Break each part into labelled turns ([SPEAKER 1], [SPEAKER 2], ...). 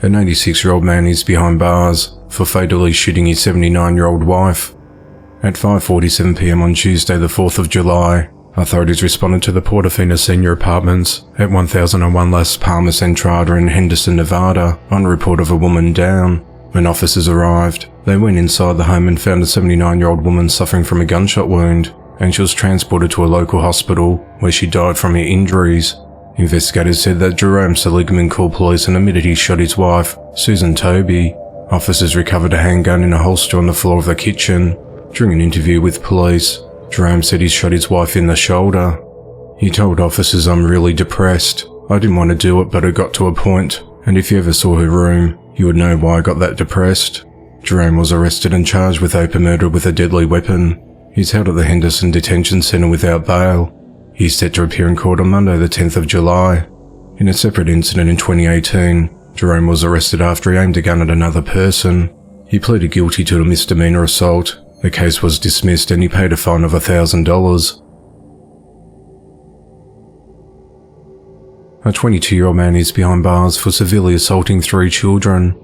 [SPEAKER 1] An 86-year-old man is behind bars for fatally shooting his 79-year-old wife. At 5:47 p.m. on Tuesday the 4th of July, authorities responded to the Portofino Senior Apartments at 1001 Las Palmas Entrada in Henderson, Nevada, on a report of a woman down. When officers arrived, they went inside the home and found a 79-year-old woman suffering from a gunshot wound, and she was transported to a local hospital where she died from her injuries. Investigators said that Jerome Seligman called police and admitted he shot his wife, Susan Toby. Officers recovered a handgun in a holster on the floor of the kitchen. During an interview with police, Jerome said he shot his wife in the shoulder. He told officers, "I'm really depressed. I didn't want to do it, but it got to a point, and if you ever saw her room, you would know why I got that depressed." Jerome was arrested and charged with open murder with a deadly weapon. He's held at the Henderson Detention Center without bail. He's set to appear in court on Monday the 10th of July. In a separate incident in 2018, Jerome was arrested after he aimed a gun at another person. He pleaded guilty to a misdemeanor assault. The case was dismissed and he paid a fine of $1,000. A 22-year-old man is behind bars for severely assaulting 3 children.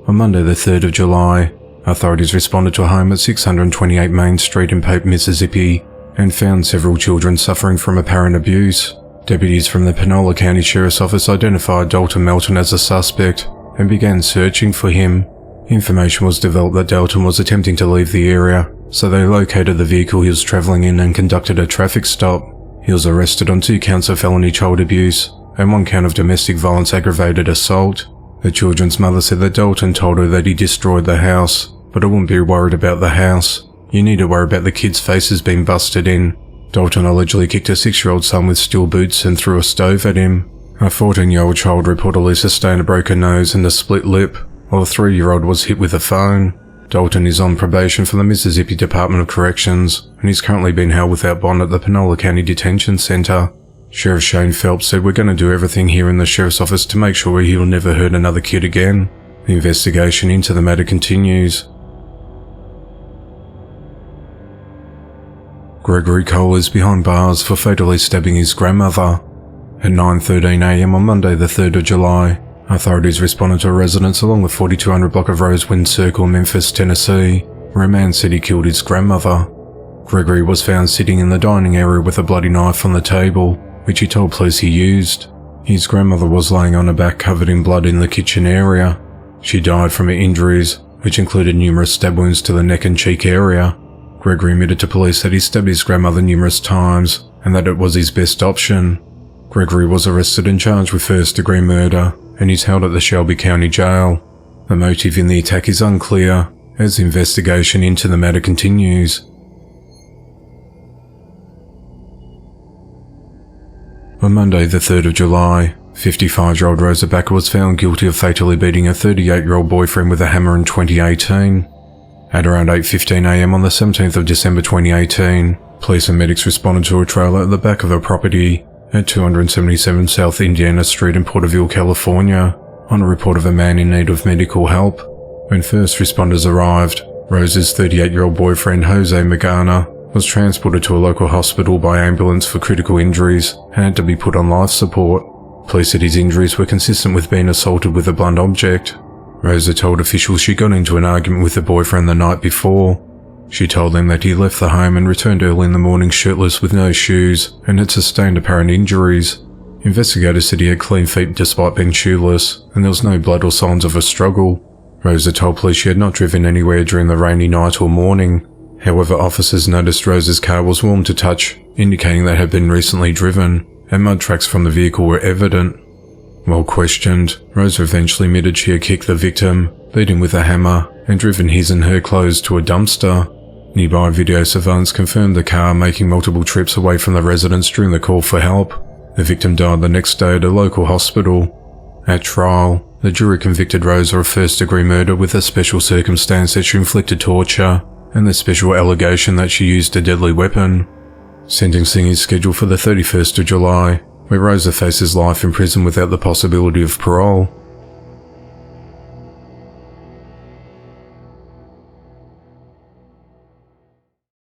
[SPEAKER 1] On Monday the 3rd of July, authorities responded to a home at 628 Main Street in Pape, Mississippi, and found several children suffering from apparent abuse. Deputies from the Panola County Sheriff's Office identified Dalton Melton as a suspect and began searching for him. Information was developed that Dalton was attempting to leave the area, so they located the vehicle he was traveling in and conducted a traffic stop. He was arrested on 2 counts of felony child abuse and 1 count of domestic violence aggravated assault. The children's mother said that Dalton told her that he destroyed the house, but I wouldn't be worried about the house. You need to worry about the kids' faces being busted in. Dalton allegedly kicked a 6-year-old son with steel boots and threw a stove at him. A 14-year-old child reportedly sustained a broken nose and a split lip, while a 3-year-old was hit with a phone. Dalton is on probation from the Mississippi Department of Corrections, and he's currently being held without bond at the Panola County Detention Center. Sheriff Shane Phelps said, "We're going to do everything here in the sheriff's office to make sure he will never hurt another kid again." The investigation into the matter continues. Gregory Cole is behind bars for fatally stabbing his grandmother. At 9:13 a.m. on Monday the 3rd of July, authorities responded to a residence along the 4200 block of Rosewind Circle, Memphis, Tennessee, where a man said he killed his grandmother. Gregory was found sitting in the dining area with a bloody knife on the table, which he told police he used. His grandmother was laying on her back covered in blood in the kitchen area. She died from her injuries, which included numerous stab wounds to the neck and cheek area. Gregory admitted to police that he stabbed his grandmother numerous times and that it was his best option. Gregory was arrested and charged with first-degree murder and is held at the Shelby County Jail. The motive in the attack is unclear as the investigation into the matter continues. On Monday the 3rd of July, 55-year-old Rosa Backer was found guilty of fatally beating her 38-year-old boyfriend with a hammer in 2018. At around 8:15 a.m. on the 17th of December 2018, police and medics responded to a trailer at the back of her property at 277 South Indiana Street in Porterville, California, on a report of a man in need of medical help. When first responders arrived, Rose's 38-year-old boyfriend Jose Magana was transported to a local hospital by ambulance for critical injuries and had to be put on life support. Police said his injuries were consistent with being assaulted with a blunt object. Rosa told officials she got into an argument with her boyfriend the night before. She told them that he left the home and returned early in the morning shirtless with no shoes and had sustained apparent injuries. Investigators said he had clean feet despite being shoeless, and there was no blood or signs of a struggle. Rosa told police she had not driven anywhere during the rainy night or morning. However, officers noticed Rosa's car was warm to touch, indicating that it had been recently driven, and mud tracks from the vehicle were evident. While questioned, Rosa eventually admitted she had kicked the victim, beat him with a hammer, and driven his and her clothes to a dumpster. Nearby video surveillance confirmed the car making multiple trips away from the residence during the call for help. The victim died the next day at a local hospital. At trial, the jury convicted Rosa of first-degree murder with a special circumstance that she inflicted torture, and the special allegation that she used a deadly weapon. Sentencing is scheduled for the 31st of July, where Rosa faces life in prison without the possibility of parole.